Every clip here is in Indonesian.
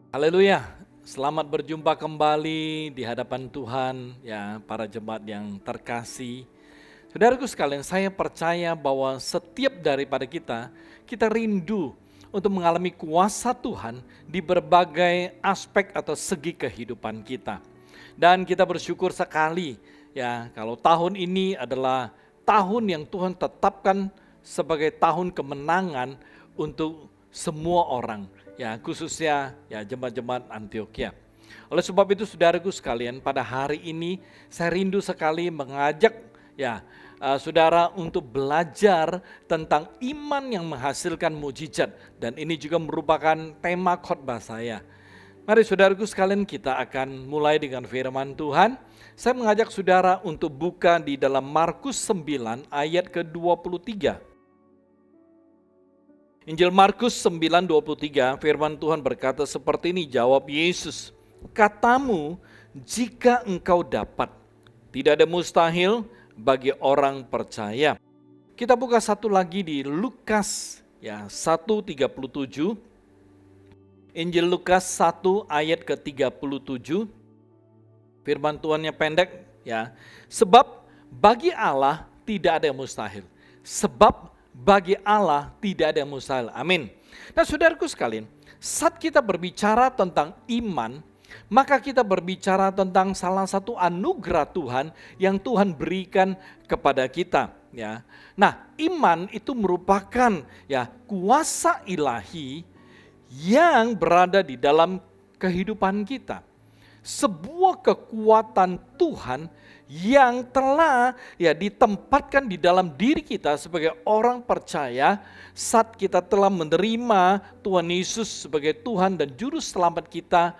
Haleluya, selamat berjumpa kembali di hadapan Tuhan, ya para jemaat yang terkasih. Saudaraku sekalian, saya percaya bahwa setiap daripada kita rindu untuk mengalami kuasa Tuhan di berbagai aspek atau segi kehidupan kita. Dan kita bersyukur sekali, ya kalau tahun ini adalah tahun yang Tuhan tetapkan sebagai tahun kemenangan untuk semua orang, ya khususnya ya jemaat-jemaat Antioquia. Oleh sebab itu saudaraku sekalian, pada hari ini saya rindu sekali mengajak ya saudara untuk belajar tentang iman yang menghasilkan mukjizat, dan ini juga merupakan tema khotbah saya. Mari saudaraku sekalian, kita akan mulai dengan firman Tuhan. Saya mengajak saudara untuk buka di dalam Markus 9 ayat ke-23. Injil Markus 9:23, firman Tuhan berkata seperti ini, jawab Yesus, "Katamu jika engkau dapat, tidak ada mustahil bagi orang percaya." Kita buka satu lagi di Lukas ya 1:37. Injil Lukas 1 ayat ke-37. Firman Tuhannya pendek ya. Sebab bagi Allah tidak ada yang mustahil. Sebab bagi Allah tidak ada yang mustahil. Amin. Nah saudaraku sekalian, saat kita berbicara tentang iman, maka kita berbicara tentang salah satu anugerah Tuhan yang Tuhan berikan kepada kita, ya. Nah, iman itu merupakan ya kuasa ilahi yang berada di dalam kehidupan kita. Sebuah kekuatan Tuhan yang telah ya ditempatkan di dalam diri kita sebagai orang percaya saat kita telah menerima Tuhan Yesus sebagai Tuhan dan Juru Selamat kita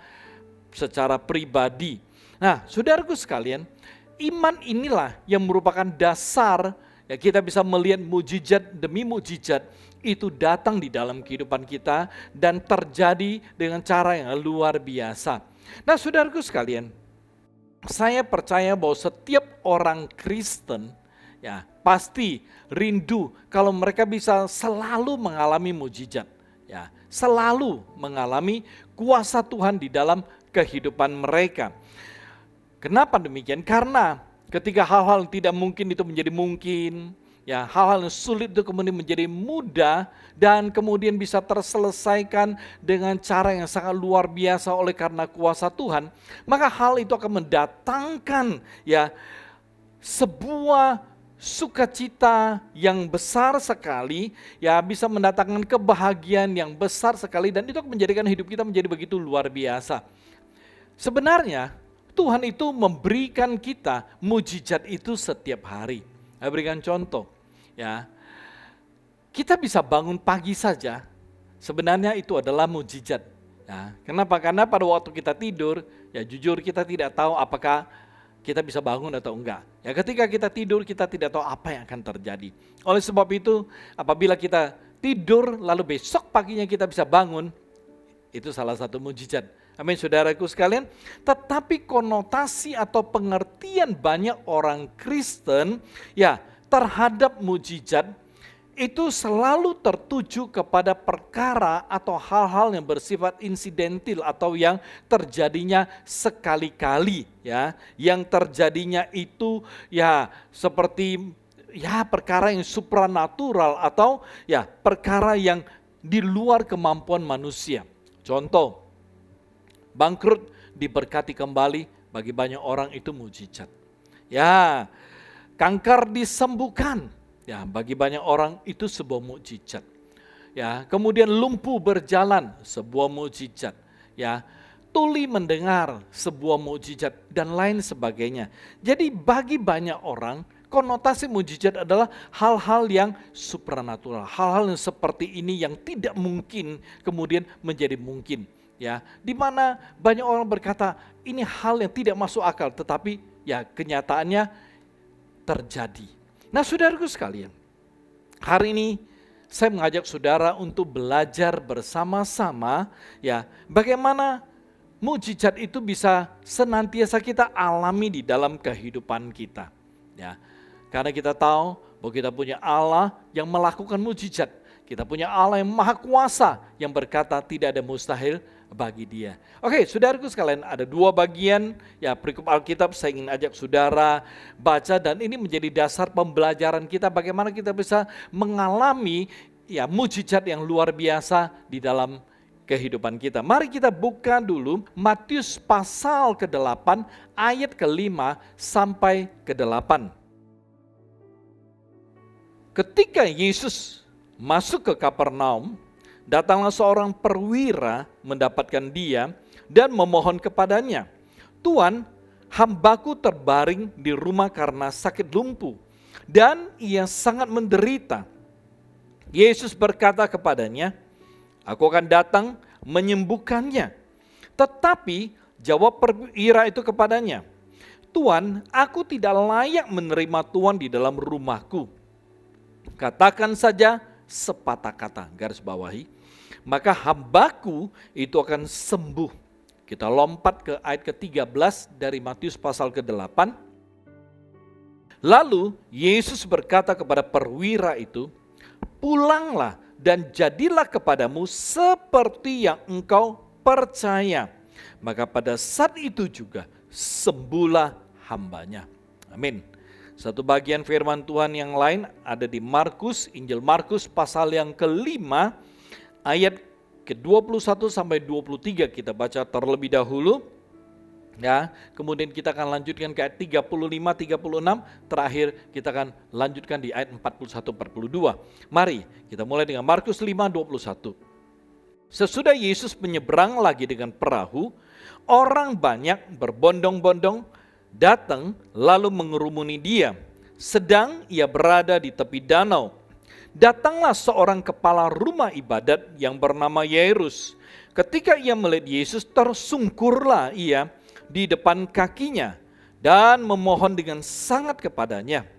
secara pribadi. Nah, saudaraku sekalian, iman inilah yang merupakan dasar ya kita bisa melihat mukjizat demi mukjizat itu datang di dalam kehidupan kita dan terjadi dengan cara yang luar biasa. Nah, saudaraku sekalian, saya percaya bahwa setiap orang Kristen ya pasti rindu kalau mereka bisa selalu mengalami mukjizat, ya, selalu mengalami kuasa Tuhan di dalam kehidupan mereka. Kenapa demikian? Karena ketika hal-hal yang tidak mungkin itu menjadi mungkin, ya hal-hal yang sulit itu kemudian menjadi mudah dan kemudian bisa terselesaikan dengan cara yang sangat luar biasa oleh karena kuasa Tuhan, maka hal itu akan mendatangkan ya sebuah sukacita yang besar sekali, ya bisa mendatangkan kebahagiaan yang besar sekali, dan itu akan menjadikan hidup kita menjadi begitu luar biasa. Sebenarnya Tuhan itu memberikan kita mukjizat itu setiap hari. Saya berikan contoh, ya. Kita bisa bangun pagi saja, sebenarnya itu adalah mukjizat. Ya, kenapa? Karena pada waktu kita tidur, ya jujur kita tidak tahu apakah kita bisa bangun atau enggak. Ya ketika kita tidur kita tidak tahu apa yang akan terjadi. Oleh sebab itu, apabila kita tidur lalu besok paginya kita bisa bangun, itu salah satu mukjizat. Amin saudaraku sekalian. Tetapi konotasi atau pengertian banyak orang Kristen ya terhadap mukjizat itu selalu tertuju kepada perkara atau hal-hal yang bersifat insidentil atau yang terjadinya sekali-kali, ya. Yang terjadinya itu ya seperti ya perkara yang supranatural atau ya perkara yang di luar kemampuan manusia. Contoh, bangkrut diberkati kembali bagi banyak orang itu mukjizat. Ya, kanker disembuhkan, ya bagi banyak orang itu sebuah mukjizat. Ya, kemudian lumpuh berjalan, sebuah mukjizat. Ya, tuli mendengar, sebuah mukjizat dan lain sebagainya. Jadi bagi banyak orang konotasi mukjizat adalah hal-hal yang supranatural, hal-hal yang seperti ini yang tidak mungkin kemudian menjadi mungkin. Ya, di mana banyak orang berkata ini hal yang tidak masuk akal, tetapi ya kenyataannya terjadi. Nah, saudaraku sekalian, hari ini saya mengajak saudara untuk belajar bersama-sama ya bagaimana mukjizat itu bisa senantiasa kita alami di dalam kehidupan kita. Ya, karena kita tahu bahwa kita punya Allah yang melakukan mukjizat. Kita punya Allah yang maha kuasa yang berkata tidak ada mustahil bagi dia. Oke, saudaraku sekalian, ada dua bagian ya perikop Alkitab saya ingin ajak saudara baca, dan ini menjadi dasar pembelajaran kita bagaimana kita bisa mengalami ya mujizat yang luar biasa di dalam kehidupan kita. Mari kita buka dulu Matius pasal ke-8 ayat ke-5 sampai ke-8. Ketika Yesus masuk ke Kapernaum, datanglah seorang perwira mendapatkan dia dan memohon kepadanya, "Tuan, hambaku terbaring di rumah karena sakit lumpuh, dan ia sangat menderita." Yesus berkata kepadanya, "Aku akan datang menyembuhkannya." Tetapi jawab perwira itu kepadanya, "Tuan, aku tidak layak menerima Tuan di dalam rumahku. Katakan saja sepatah kata," garis bawahi, "maka hambaku itu akan sembuh." Kita lompat ke ayat ke-13 dari Matius pasal ke-8. Lalu Yesus berkata kepada perwira itu, "Pulanglah dan jadilah kepadamu seperti yang engkau percaya." Maka pada saat itu juga sembuhlah hambanya. Amin. Satu bagian firman Tuhan yang lain ada di Markus, Injil Markus pasal yang ke-5 ayat ke-21 sampai 23 kita baca terlebih dahulu. Ya, kemudian kita akan lanjutkan ke ayat 35, 36, terakhir kita akan lanjutkan di ayat 41, 42. Mari kita mulai dengan Markus 5, 21. Sesudah Yesus menyeberang lagi dengan perahu, orang banyak berbondong-bondong datang lalu mengerumuni dia, sedang ia berada di tepi danau. Datanglah seorang kepala rumah ibadat yang bernama Yairus. Ketika ia melihat Yesus, tersungkurlah ia di depan kakinya dan memohon dengan sangat kepadanya,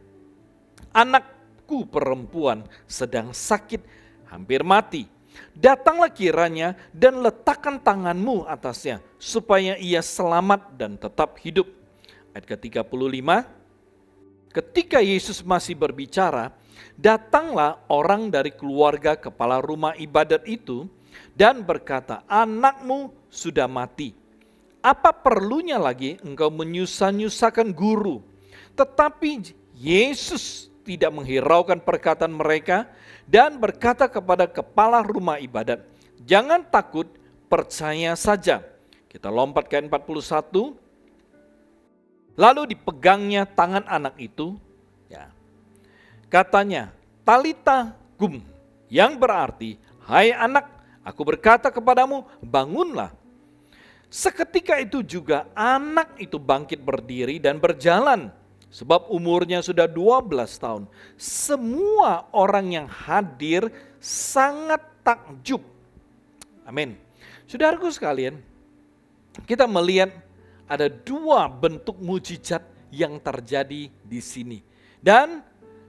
"Anakku perempuan sedang sakit, hampir mati. Datanglah kiranya dan letakkan tanganmu atasnya, supaya ia selamat dan tetap hidup." Ayat ke-35, ketika Yesus masih berbicara, datanglah orang dari keluarga kepala rumah ibadat itu dan berkata, "Anakmu sudah mati. Apa perlunya lagi engkau menyusah-nyusahkan guru?" Tetapi Yesus tidak menghiraukan perkataan mereka dan berkata kepada kepala rumah ibadat, "Jangan takut, percaya saja." Kita lompat ke 41. Lalu dipegangnya tangan anak itu, ya, katanya, "Talita kum," yang berarti, "Hai anak, aku berkata kepadamu, bangunlah." Seketika itu juga anak itu bangkit berdiri dan berjalan, sebab umurnya sudah 12 tahun. Semua orang yang hadir sangat takjub. Amin. Saudaraku sekalian, kita melihat ada dua bentuk mujizat yang terjadi di sini. Dan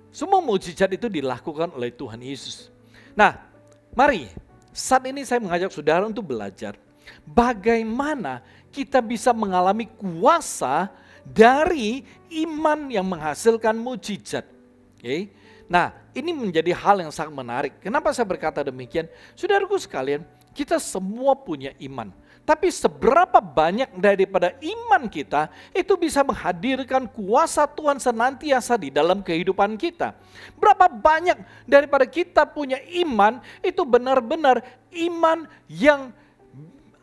semua mujizat itu dilakukan oleh Tuhan Yesus. Nah, mari saat ini saya mengajak saudara untuk belajar bagaimana kita bisa mengalami kuasa dari iman yang menghasilkan mujizat. Okay? Nah, ini menjadi hal yang sangat menarik. Kenapa saya berkata demikian? Saudaraku sekalian, kita semua punya iman. Tapi seberapa banyak daripada iman kita itu bisa menghadirkan kuasa Tuhan senantiasa di dalam kehidupan kita. Berapa banyak daripada kita punya iman itu benar-benar iman yang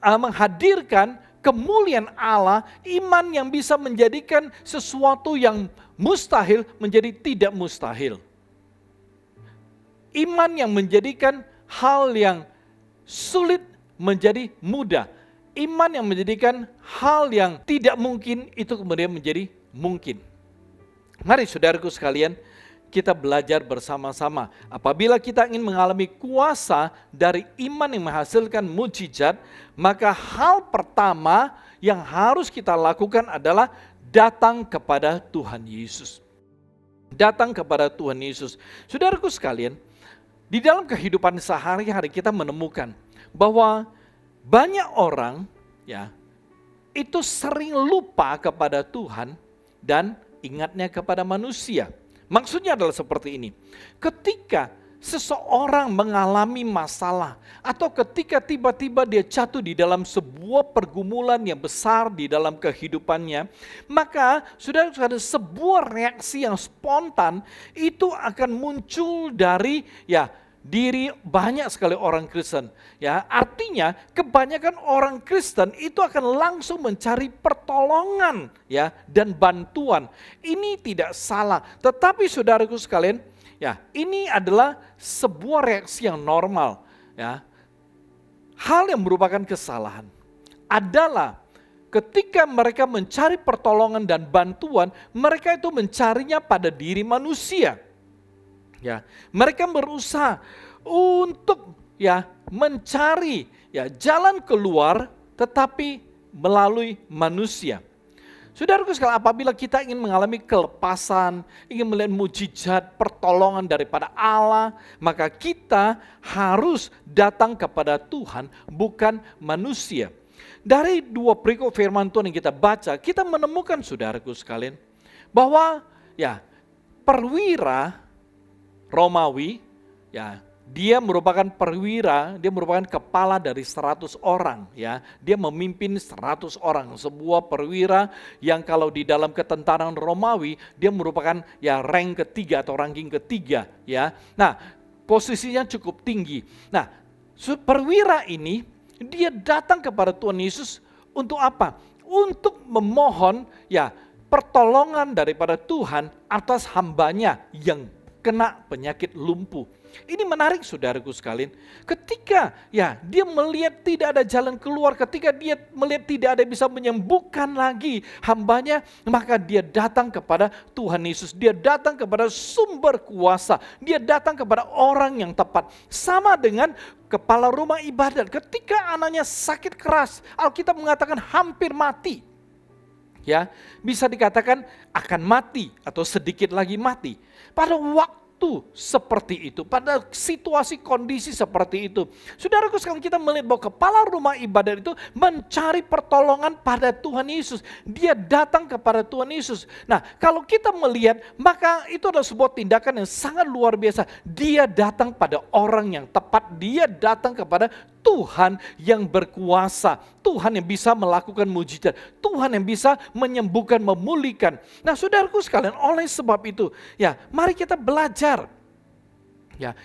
menghadirkan kemuliaan Allah, iman yang bisa menjadikan sesuatu yang mustahil menjadi tidak mustahil. Iman yang menjadikan hal yang sulit menjadi mudah. Iman yang menjadikan hal yang tidak mungkin itu kemudian menjadi mungkin. Mari saudaraku sekalian, kita belajar bersama-sama. Apabila kita ingin mengalami kuasa dari iman yang menghasilkan mujizat, maka hal pertama yang harus kita lakukan adalah datang kepada Tuhan Yesus. Datang kepada Tuhan Yesus. Saudaraku sekalian, di dalam kehidupan sehari-hari kita menemukan bahwa banyak orang ya itu sering lupa kepada Tuhan dan ingatnya kepada manusia. Maksudnya adalah seperti ini. Ketika seseorang mengalami masalah atau ketika tiba-tiba dia jatuh di dalam sebuah pergumulan yang besar di dalam kehidupannya, maka sudah ada sebuah reaksi yang spontan itu akan muncul dari diri banyak sekali orang Kristen. Artinya kebanyakan orang Kristen itu akan langsung mencari pertolongan dan bantuan. Ini tidak salah, tetapi saudaraku sekalian, ini adalah sebuah reaksi yang normal. Hal yang merupakan kesalahan adalah ketika mereka mencari pertolongan dan bantuan, mereka itu mencarinya pada diri manusia. Mereka berusaha untuk mencari jalan keluar, tetapi melalui manusia. Saudaraku sekalian, apabila kita ingin mengalami kelepasan, ingin melihat mujizat, pertolongan daripada Allah, maka kita harus datang kepada Tuhan, bukan manusia. Dari 2 perikop firman Tuhan yang kita baca, kita menemukan saudaraku sekalian, bahwa perwira Romawi, dia merupakan perwira, dia merupakan kepala dari 100 orang. Dia memimpin 100 orang, sebuah perwira yang kalau di dalam ketentaraan Romawi, dia merupakan rank ketiga atau ranking ketiga. Nah, posisinya cukup tinggi. Nah, perwira ini, dia datang kepada Tuhan Yesus untuk apa? Untuk memohon pertolongan daripada Tuhan atas hambanya yang kena penyakit lumpuh. Ini menarik saudaraku sekalian. Ketika dia melihat tidak ada jalan keluar, ketika dia melihat tidak ada yang bisa menyembuhkan lagi hambanya, maka dia datang kepada Tuhan Yesus. Dia datang kepada sumber kuasa. Dia datang kepada orang yang tepat. Sama dengan kepala rumah ibadat. Ketika anaknya sakit keras, Alkitab mengatakan hampir mati. Bisa dikatakan akan mati atau sedikit lagi mati. Pada waktu seperti itu, pada situasi kondisi seperti itu, saudaraku sekalian, kita melihat bahwa kepala rumah ibadat itu mencari pertolongan pada Tuhan Yesus. Dia datang kepada Tuhan Yesus. Nah, kalau kita melihat, maka itu adalah sebuah tindakan yang sangat luar biasa. Dia datang pada orang yang tepat, dia datang kepada Tuhan yang berkuasa, Tuhan yang bisa melakukan mujizat, Tuhan yang bisa menyembuhkan, memulihkan. Nah, saudaraku sekalian, oleh sebab itu, mari kita belajar.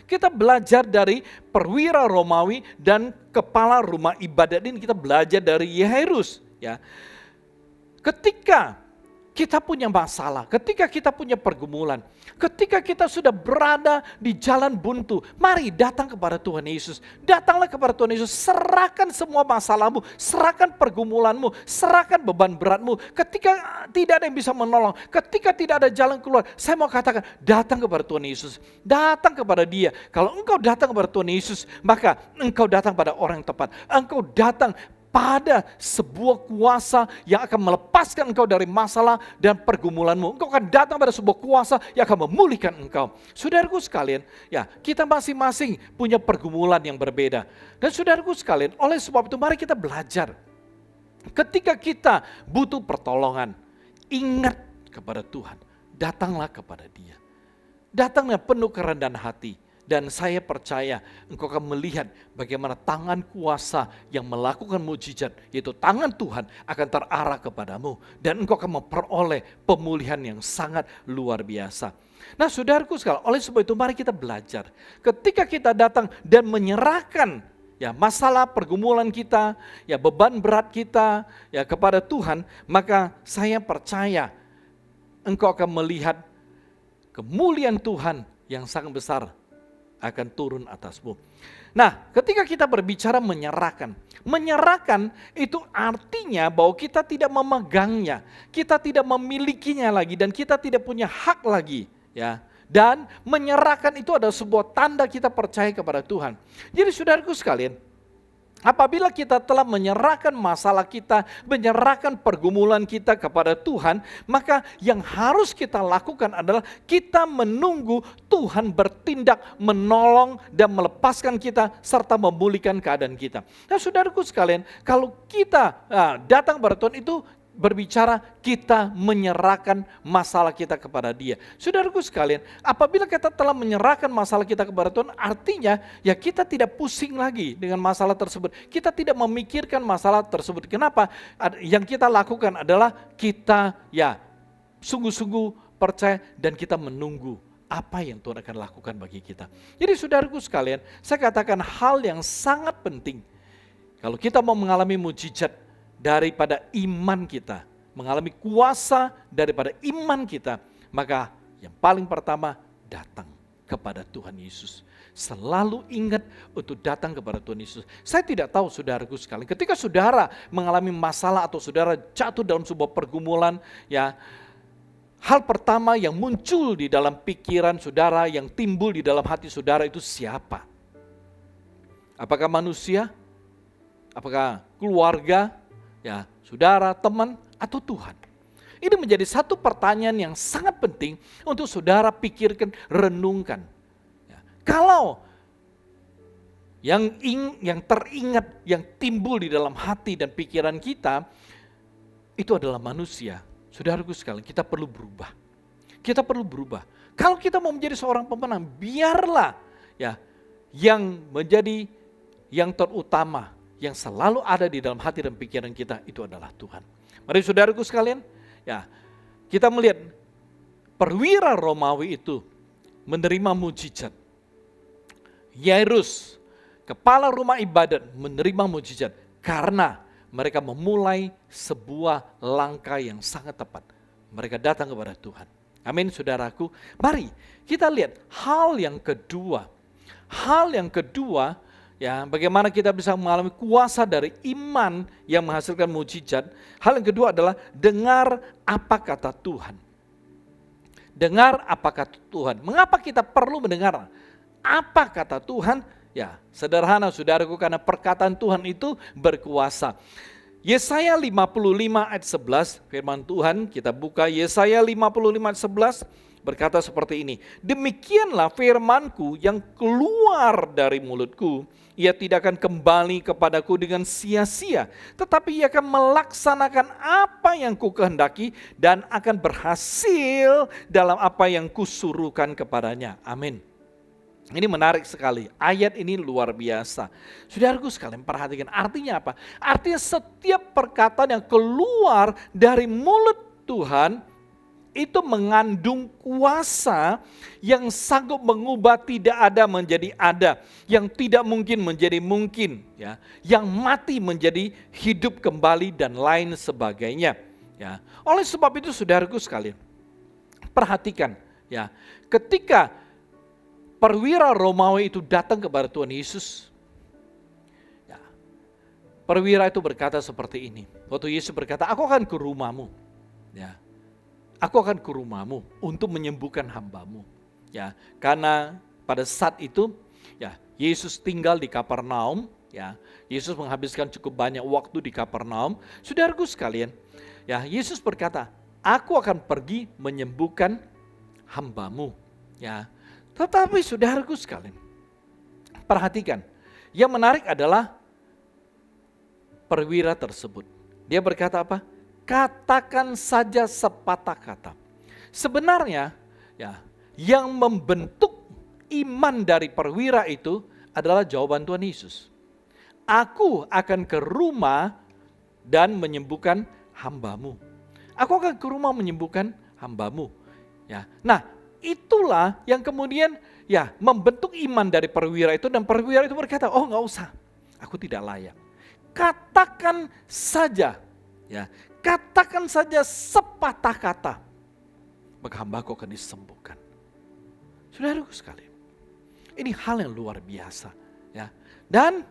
Kita belajar dari perwira Romawi dan kepala rumah ibadat ini, kita belajar dari Yairus. Ketika kita punya masalah, ketika kita punya pergumulan, ketika kita sudah berada di jalan buntu, mari datang kepada Tuhan Yesus. Datanglah kepada Tuhan Yesus, serahkan semua masalahmu, serahkan pergumulanmu, serahkan beban beratmu. Ketika tidak ada yang bisa menolong, ketika tidak ada jalan keluar, saya mau katakan, datang kepada Tuhan Yesus. Datang kepada Dia. Kalau engkau datang kepada Tuhan Yesus, maka engkau datang pada orang yang tepat. Engkau datang pada sebuah kuasa yang akan melepaskan engkau dari masalah dan pergumulanmu. Engkau akan datang pada sebuah kuasa yang akan memulihkan engkau. Saudaraku sekalian, kita masing-masing punya pergumulan yang berbeda. Dan saudaraku sekalian, oleh sebab itu mari kita belajar. Ketika kita butuh pertolongan, ingat kepada Tuhan. Datanglah kepada Dia. Datanglah penuh kerendahan hati. Dan saya percaya engkau akan melihat bagaimana tangan kuasa yang melakukan mujizat, yaitu tangan Tuhan akan terarah kepadamu. Dan engkau akan memperoleh pemulihan yang sangat luar biasa. Nah, saudaraku sekalian, oleh sebab itu mari kita belajar. Ketika kita datang dan menyerahkan masalah pergumulan kita, beban berat kita kepada Tuhan, maka saya percaya engkau akan melihat kemuliaan Tuhan yang sangat besar akan turun atasmu. Nah, ketika kita berbicara menyerahkan itu artinya bahwa kita tidak memegangnya, kita tidak memilikinya lagi, dan kita tidak punya hak lagi. Dan menyerahkan itu adalah sebuah tanda kita percaya kepada Tuhan. Jadi saudaraku sekalian, apabila kita telah menyerahkan masalah kita, menyerahkan pergumulan kita kepada Tuhan, maka yang harus kita lakukan adalah kita menunggu Tuhan bertindak, menolong dan melepaskan kita serta memulihkan keadaan kita. Nah, saudaraku sekalian, kalau kita datang kepada Tuhan itu berbicara kita menyerahkan masalah kita kepada Dia. Saudaraku sekalian, apabila kita telah menyerahkan masalah kita kepada Tuhan, artinya ya kita tidak pusing lagi dengan masalah tersebut. Kita tidak memikirkan masalah tersebut. Kenapa? Yang kita lakukan adalah kita ya sungguh-sungguh percaya dan kita menunggu apa yang Tuhan akan lakukan bagi kita. Jadi saudaraku sekalian, saya katakan hal yang sangat penting. Kalau kita mau mengalami mujizat daripada iman kita, mengalami kuasa daripada iman kita, maka yang paling pertama datang kepada Tuhan Yesus. Selalu ingat untuk datang kepada Tuhan Yesus. Saya tidak tahu saudaraku sekalian, ketika saudara mengalami masalah atau saudara jatuh dalam sebuah pergumulan, ya, hal pertama yang muncul di dalam pikiran saudara, yang timbul di dalam hati saudara itu siapa? Apakah manusia? Apakah keluarga? Ya, saudara, teman, atau Tuhan? Ini menjadi satu pertanyaan yang sangat penting untuk saudara pikirkan, renungkan. Ya, kalau yang teringat, yang timbul di dalam hati dan pikiran kita, itu adalah manusia. Saudaraku sekalian, kita perlu berubah. Kita perlu berubah. Kalau kita mau menjadi seorang pemenang, biarlah ya yang menjadi yang terutama, yang selalu ada di dalam hati dan pikiran kita itu adalah Tuhan. Mari saudaraku sekalian, ya kita melihat perwira Romawi itu menerima mujizat. Yairus, kepala rumah ibadat, menerima mujizat karena mereka memulai sebuah langkah yang sangat tepat. Mereka datang kepada Tuhan. Amin saudaraku. Mari kita lihat hal yang kedua. Ya, bagaimana kita bisa mengalami kuasa dari iman yang menghasilkan mujizat. Hal yang kedua adalah dengar apa kata Tuhan. Dengar apa kata Tuhan. Mengapa kita perlu mendengar apa kata Tuhan? Ya, sederhana saudaraku, karena perkataan Tuhan itu berkuasa. Yesaya 55 ayat 11, firman Tuhan, kita buka Yesaya 55 ayat 11. Berkata seperti ini, demikianlah firmanku yang keluar dari mulutku, ia tidak akan kembali kepadaku dengan sia-sia, tetapi ia akan melaksanakan apa yang kukehendaki dan akan berhasil dalam apa yang kusuruhkan kepadanya. Amin. Ini menarik sekali, ayat ini luar biasa. Saudaraku sekalian perhatikan, artinya apa? Artinya setiap perkataan yang keluar dari mulut Tuhan, itu mengandung kuasa yang sanggup mengubah tidak ada menjadi ada, yang tidak mungkin menjadi mungkin, ya, yang mati menjadi hidup kembali dan lain sebagainya. Ya. Oleh sebab itu saudaraku sekalian, perhatikan, ya, ketika perwira Romawi itu datang kepada Tuhan Yesus, ya, perwira itu berkata seperti ini. Waktu Yesus berkata, aku akan ke rumahmu, ya. Aku akan ke rumahmu untuk menyembuhkan hambamu. Ya, karena pada saat itu ya Yesus tinggal di Kapernaum, ya. Yesus menghabiskan cukup banyak waktu di Kapernaum. Saudaraku sekalian, ya Yesus berkata, aku akan pergi menyembuhkan hambamu, ya. Tetapi saudaraku sekalian, perhatikan, yang menarik adalah perwira tersebut. Dia berkata apa? Katakan saja sepatah kata. Sebenarnya ya, yang membentuk iman dari perwira itu adalah jawaban Tuhan Yesus. Aku akan ke rumah dan menyembuhkan hambamu. Aku akan ke rumah menyembuhkan hambamu. Ya. Nah, itulah yang kemudian ya membentuk iman dari perwira itu, dan perwira itu berkata, oh enggak usah, aku tidak layak. Katakan saja, ya. Katakan saja sepatah kata, maka hambaku akan disembuhkan. Saudaraku sekalian, ini hal yang luar biasa, ya. Dan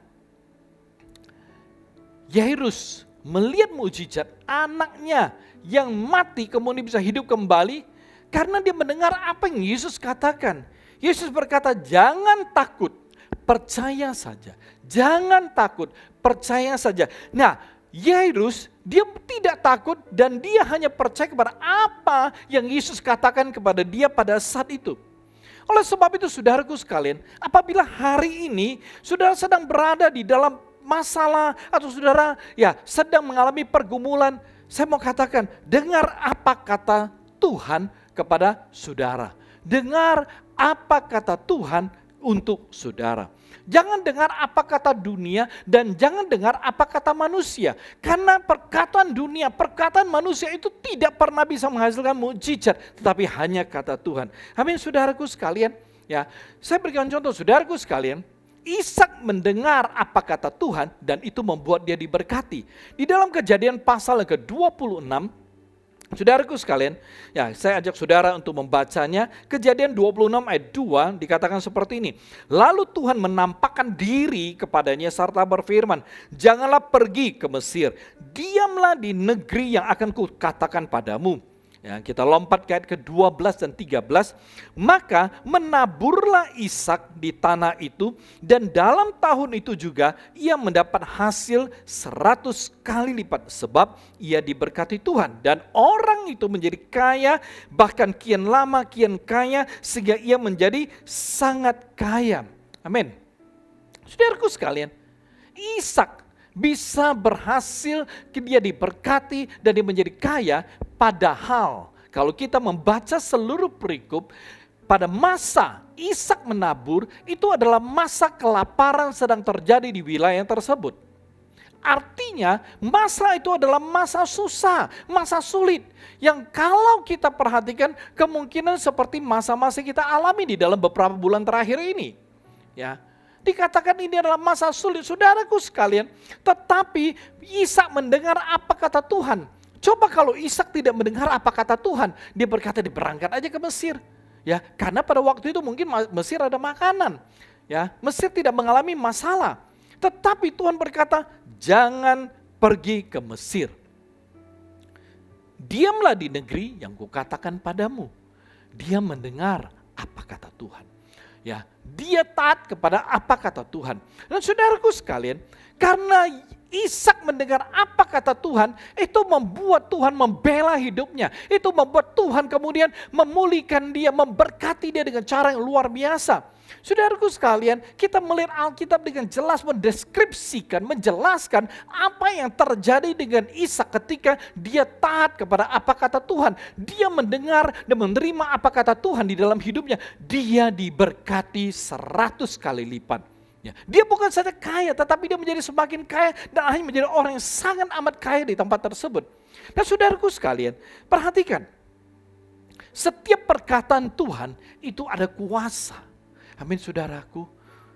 Yairus melihat mujizat anaknya yang mati kemudian bisa hidup kembali karena dia mendengar apa yang Yesus katakan. Yesus berkata, jangan takut, percaya saja. Jangan takut, percaya saja. Nah, Yairus dia tidak takut dan dia hanya percaya kepada apa yang Yesus katakan kepada dia pada saat itu. Oleh sebab itu saudaraku sekalian, apabila hari ini saudara sedang berada di dalam masalah atau saudara ya sedang mengalami pergumulan, Saya mau katakan, dengar apa kata Tuhan kepada saudara. Dengar apa kata Tuhan untuk saudara. Jangan dengar apa kata dunia dan jangan dengar apa kata manusia. Karena perkataan dunia, perkataan manusia itu tidak pernah bisa menghasilkan mukjizat, tetapi hanya kata Tuhan. Amin, saudaraku sekalian. Ya, saya berikan contoh, saudaraku sekalian. Ishak mendengar apa kata Tuhan dan itu membuat dia diberkati. Di dalam Kejadian pasal yang ke-26, saudaraku sekalian, ya saya ajak saudara untuk membacanya. Kejadian 26 ayat 2 dikatakan seperti ini. Lalu Tuhan menampakkan diri kepadanya serta berfirman, janganlah pergi ke Mesir, diamlah di negeri yang akan kukatakan padamu. Ya, kita lompat ke ayat ke-12 dan 13. Maka menaburlah Ishak di tanah itu dan dalam tahun itu juga ia mendapat hasil 100 kali lipat sebab ia diberkati Tuhan. Dan orang itu menjadi kaya, bahkan kian lama kian kaya sehingga ia menjadi sangat kaya. Amin. Saudaraku sekalian, Ishak bisa berhasil, dia diberkati dan dia menjadi kaya. Padahal kalau kita membaca seluruh perikop, pada masa Ishak menabur itu adalah masa kelaparan sedang terjadi di wilayah tersebut. Artinya masa itu adalah masa susah, masa sulit. Yang kalau kita perhatikan kemungkinan seperti masa-masa kita alami di dalam beberapa bulan terakhir ini. Ya. Dikatakan ini adalah masa sulit, saudaraku sekalian. Tetapi Ishak mendengar apa kata Tuhan. Coba kalau Ishak tidak mendengar apa kata Tuhan, dia berkata berangkat aja ke Mesir. Ya, karena pada waktu itu mungkin Mesir ada makanan. Ya, Mesir tidak mengalami masalah. Tetapi Tuhan berkata, jangan pergi ke Mesir. Diamlah di negeri yang kukatakan padamu. Dia mendengar apa kata Tuhan. Ya, dia taat kepada apa kata Tuhan. Dan saudaraku sekalian, karena Ishak mendengar apa kata Tuhan, itu membuat Tuhan membela hidupnya. Itu membuat Tuhan kemudian memulihkan dia, memberkati dia dengan cara yang luar biasa. Saudaraku sekalian, kita melihat Alkitab dengan jelas mendeskripsikan, menjelaskan apa yang terjadi dengan Ishak ketika dia taat kepada apa kata Tuhan. Dia mendengar dan menerima apa kata Tuhan di dalam hidupnya. Dia diberkati 100 kali lipat. Ya, dia bukan saja kaya, tetapi dia menjadi semakin kaya dan akhirnya menjadi orang yang sangat amat kaya di tempat tersebut. Dan saudaraku sekalian, perhatikan. Setiap perkataan Tuhan itu ada kuasa. Amin saudaraku.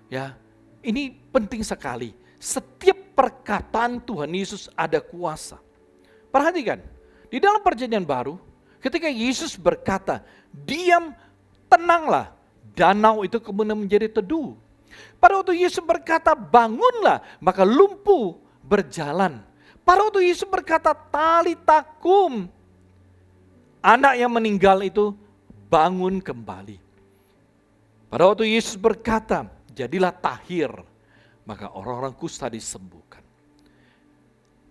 Ya, ini penting sekali. Setiap perkataan Tuhan Yesus ada kuasa. Perhatikan, di dalam perjanjian baru, ketika Yesus berkata, diam, tenanglah, danau itu kemudian menjadi teduh. Pada waktu Yesus berkata bangunlah, maka lumpuh berjalan. Pada waktu Yesus berkata talita kum, anak yang meninggal itu bangun kembali. Pada waktu Yesus berkata jadilah tahir, maka orang-orang kusta disembuhkan.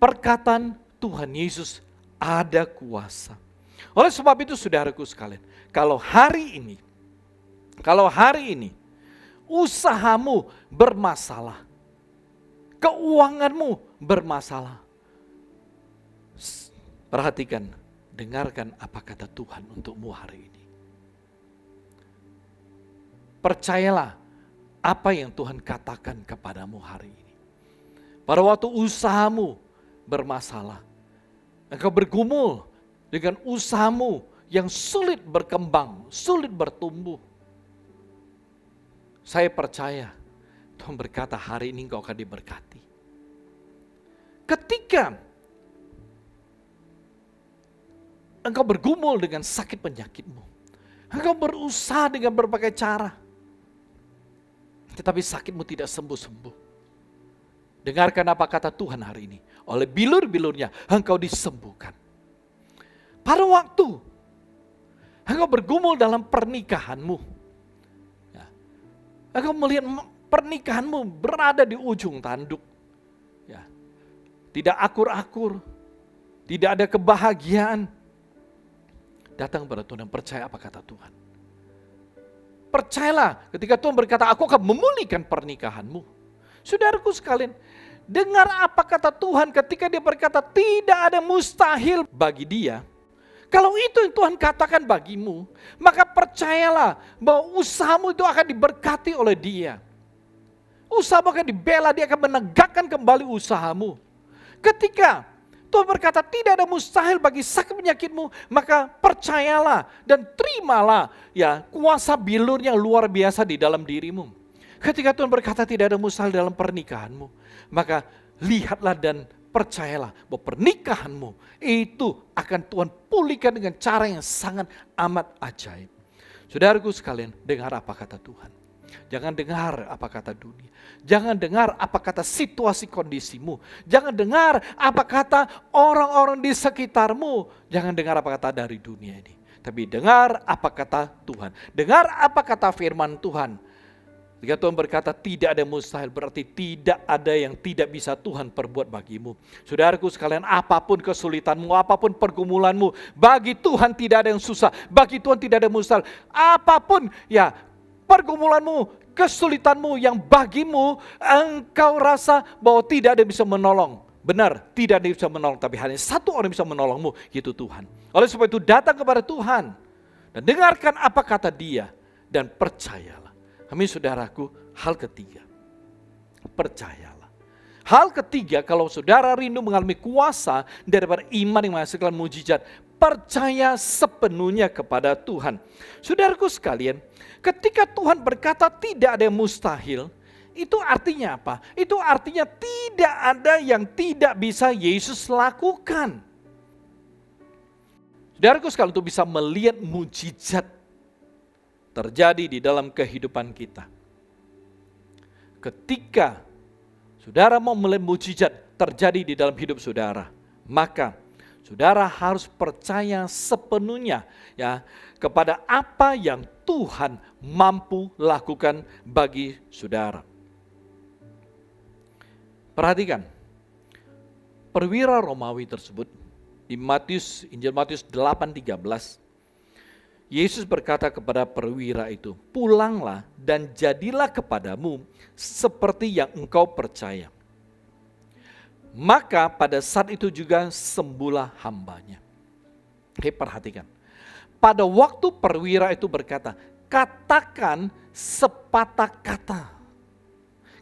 Perkataan Tuhan Yesus ada kuasa. Oleh sebab itu saudaraku sekalian, kalau hari ini usahamu bermasalah, keuanganmu bermasalah, perhatikan, dengarkan apa kata Tuhan untukmu hari ini. Percayalah apa yang Tuhan katakan kepadamu hari ini. Pada waktu usahamu bermasalah, engkau bergumul dengan usahamu yang sulit berkembang, sulit bertumbuh. Saya percaya Tuhan berkata hari ini engkau akan diberkati. Ketika engkau bergumul dengan sakit penyakitmu, engkau berusaha dengan berbagai cara, tetapi sakitmu tidak sembuh-sembuh. Dengarkan apa kata Tuhan hari ini. Oleh bilur-bilurnya engkau disembuhkan. Pada waktu engkau bergumul dalam pernikahanmu, engkau melihat pernikahanmu berada di ujung tanduk. Ya. Tidak akur-akur, tidak ada kebahagiaan. Datang kepada Tuhan dan percaya apa kata Tuhan. Percayalah ketika Tuhan berkata, aku akan memulihkan pernikahanmu. Saudaraku sekalian, dengar apa kata Tuhan ketika dia berkata tidak ada mustahil bagi dia. Kalau itu yang Tuhan katakan bagimu, maka percayalah bahwa usahamu itu akan diberkati oleh Dia. Usahamu akan dibela, Dia akan menegakkan kembali usahamu. Ketika Tuhan berkata tidak ada mustahil bagi sakit penyakitmu, maka percayalah dan terimalah ya kuasa bilur yang luar biasa di dalam dirimu. Ketika Tuhan berkata tidak ada mustahil dalam pernikahanmu, maka lihatlah dan percayalah bahwa pernikahanmu itu akan Tuhan pulihkan dengan cara yang sangat amat ajaib. Saudaraku sekalian, dengar apa kata Tuhan. Jangan dengar apa kata dunia. Jangan dengar apa kata situasi kondisimu. Jangan dengar apa kata orang-orang di sekitarmu. Jangan dengar apa kata dari dunia ini. Tapi dengar apa kata Tuhan. Dengar apa kata firman Tuhan. Jika Tuhan berkata tidak ada mustahil, berarti tidak ada yang tidak bisa Tuhan perbuat bagimu. Saudaraku sekalian, apapun kesulitanmu, apapun pergumulanmu, bagi Tuhan tidak ada yang susah, bagi Tuhan tidak ada mustahil. Apapun ya pergumulanmu, kesulitanmu yang bagimu engkau rasa bahwa tidak ada yang bisa menolong. Benar, tidak ada yang bisa menolong, tapi hanya satu orang yang bisa menolongmu, yaitu Tuhan. Oleh sebab itu datang kepada Tuhan dan dengarkan apa kata Dia dan percayalah. Amin saudaraku, hal ketiga, percayalah. Hal ketiga, kalau saudara rindu mengalami kuasa daripada iman yang menghasilkan mujizat, percaya sepenuhnya kepada Tuhan. Saudaraku sekalian, ketika Tuhan berkata tidak ada yang mustahil, itu artinya apa? Itu artinya tidak ada yang tidak bisa Yesus lakukan. Saudaraku sekalian, untuk bisa melihat mujizat terjadi di dalam kehidupan kita. Ketika saudara mau melihat mujizat terjadi di dalam hidup saudara, maka saudara harus percaya sepenuhnya ya kepada apa yang Tuhan mampu lakukan bagi saudara. Perhatikan, perwira Romawi tersebut di Injil Matius 8:13, Yesus berkata kepada perwira itu, pulanglah dan jadilah kepadamu seperti yang engkau percaya. Maka pada saat itu juga sembuhlah hambanya. Oke, perhatikan. Pada waktu perwira itu berkata, katakan sepatah kata.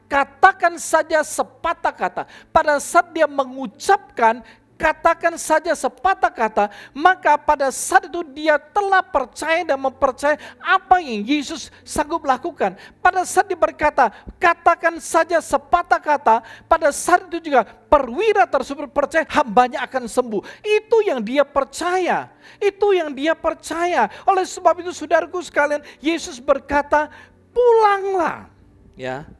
Katakan saja sepatah kata. Pada saat dia mengucapkan, katakan saja sepatah kata, maka pada saat itu dia telah percaya dan mempercayai apa yang Yesus sanggup lakukan. Pada saat dia berkata, katakan saja sepatah kata, pada saat itu juga perwira tersebut percaya hambanya akan sembuh. Itu yang dia percaya. Itu yang dia percaya. Oleh sebab itu saudaraku sekalian, Yesus berkata, pulanglah. Ya.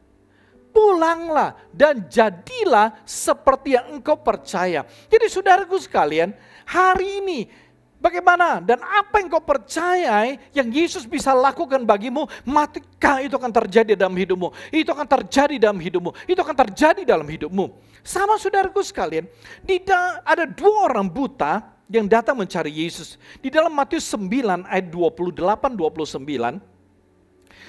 Pulanglah dan jadilah seperti yang engkau percaya. Jadi saudaraku sekalian, hari ini bagaimana dan apa yang kau percayai yang Yesus bisa lakukan bagimu, maka itu akan terjadi dalam hidupmu. Itu akan terjadi dalam hidupmu. Itu akan terjadi dalam hidupmu. Sama saudaraku sekalian, ada dua orang buta yang datang mencari Yesus. Di dalam Matius 9 ayat 28-29,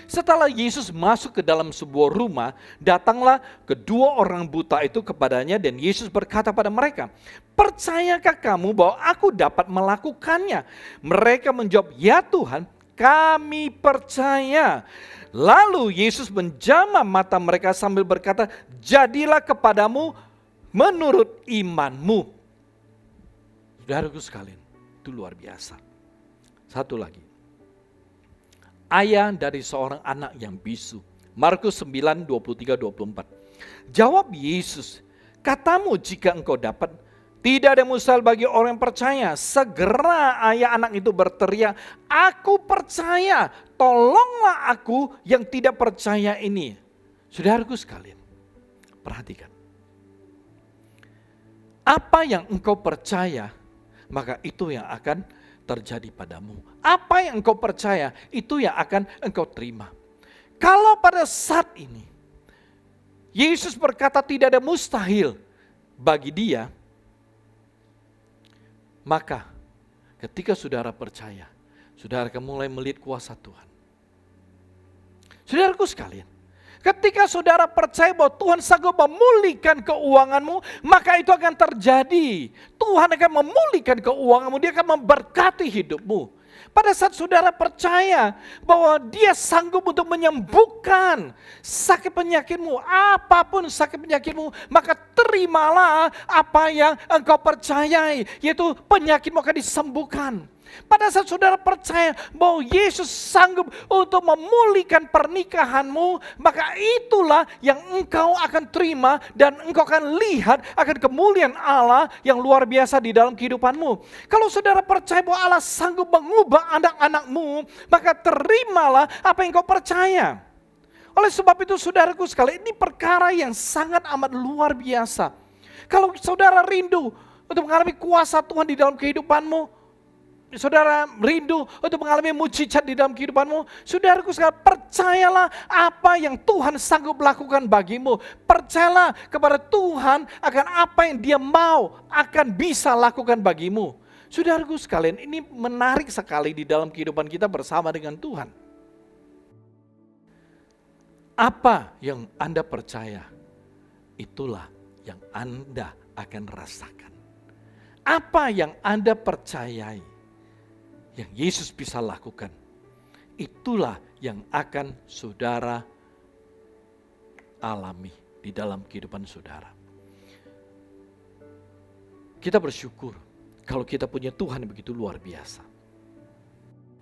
setelah Yesus masuk ke dalam sebuah rumah, datanglah kedua orang buta itu kepadanya dan Yesus berkata pada mereka, percayakah kamu bahwa aku dapat melakukannya? Mereka menjawab, ya Tuhan, kami percaya. Lalu Yesus menjamah mata mereka sambil berkata, jadilah kepadamu menurut imanmu. Saudaraku sekalian, itu luar biasa. Satu lagi. Ayah dari seorang anak yang bisu. Markus 9, 23-24. Jawab Yesus, katamu jika engkau dapat, tidak ada mustahil bagi orang yang percaya. Segera ayah anak itu berteriak, aku percaya, tolonglah aku yang tidak percaya ini. Saudaraku sekalian, perhatikan. Apa yang engkau percaya, maka itu yang akan terjadi padamu. Apa yang engkau percaya, itu yang akan engkau terima. Kalau pada saat ini, Yesus berkata tidak ada mustahil bagi dia, maka ketika saudara percaya, saudara akan mulai melihat kuasa Tuhan. Saudaraku sekalian, Ketika saudara percaya bahwa Tuhan sanggup memulihkan keuanganmu, maka itu akan terjadi. Tuhan akan memulihkan keuanganmu, Dia akan memberkati hidupmu. Pada saat saudara percaya bahwa Dia sanggup untuk menyembuhkan sakit penyakitmu, apapun sakit penyakitmu, maka terimalah apa yang engkau percayai, yaitu penyakitmu akan disembuhkan. Pada saat saudara percaya bahwa Yesus sanggup untuk memulihkan pernikahanmu, maka itulah yang engkau akan terima dan engkau akan lihat akan kemuliaan Allah yang luar biasa di dalam kehidupanmu. Kalau saudara percaya bahwa Allah sanggup mengubah anak-anakmu, maka terimalah apa yang engkau percaya. Oleh sebab itu saudaraku sekalian, ini perkara yang sangat amat luar biasa. Kalau saudara rindu untuk mengalami kuasa Tuhan di dalam kehidupanmu, saudara rindu untuk mengalami mujizat di dalam kehidupanmu, saudaraku sekalian, percayalah apa yang Tuhan sanggup lakukan bagimu. Percayalah kepada Tuhan akan apa yang Dia mau akan bisa lakukan bagimu. Saudaraku sekalian, ini menarik sekali di dalam kehidupan kita bersama dengan Tuhan. Apa yang Anda percaya, itulah yang Anda akan rasakan. Apa yang Anda percayai, yang Yesus bisa lakukan, itulah yang akan saudara alami di dalam kehidupan saudara. Kita bersyukur kalau kita punya Tuhan yang begitu luar biasa.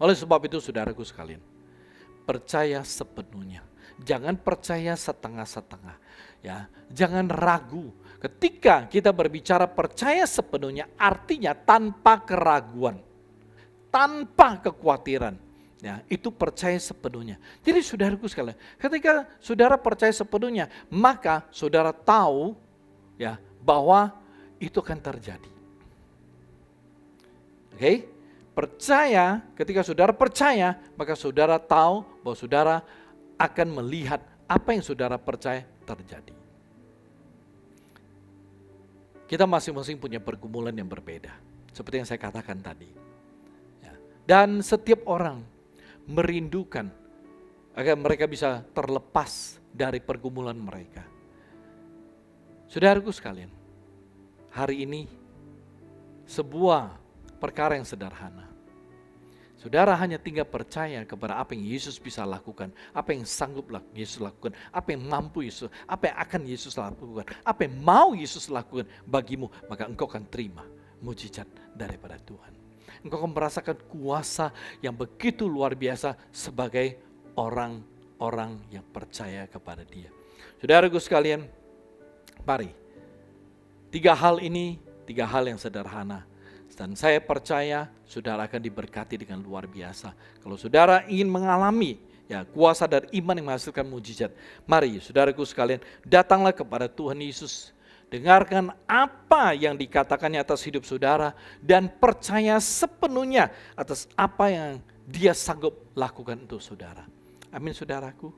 Oleh sebab itu saudaraku sekalian, percaya sepenuhnya. Jangan percaya setengah-setengah. Ya, jangan ragu. Ketika kita berbicara percaya sepenuhnya, artinya tanpa keraguan, tanpa kekhawatiran. Ya, itu percaya sepenuhnya. Jadi saudaraku sekalian, ketika saudara percaya sepenuhnya, maka saudara tahu ya bahwa itu akan terjadi. Oke? Percaya, ketika saudara percaya, maka saudara tahu bahwa saudara akan melihat apa yang saudara percaya terjadi. Kita masing-masing punya pergumulan yang berbeda, seperti yang saya katakan tadi. Dan setiap orang merindukan agar mereka bisa terlepas dari pergumulan mereka. Saudaraku sekalian, hari ini sebuah perkara yang sederhana. Saudara hanya tinggal percaya kepada apa yang Yesus bisa lakukan, apa yang sanggup Yesus lakukan, apa yang mampu Yesus, apa yang akan Yesus lakukan, apa yang mau Yesus lakukan bagimu, maka engkau akan terima mujizat daripada Tuhan. Engkau akan merasakan kuasa yang begitu luar biasa sebagai orang-orang yang percaya kepada Dia. Saudaraku sekalian, mari. 3 hal ini, 3 hal yang sederhana. Dan saya percaya saudara akan diberkati dengan luar biasa. Kalau saudara ingin mengalami ya kuasa dari iman yang menghasilkan mujizat, mari saudaraku sekalian, datanglah kepada Tuhan Yesus. Dengarkan apa yang dikatakannya atas hidup saudara dan percaya sepenuhnya atas apa yang Dia sanggup lakukan untuk saudara. Amin saudaraku.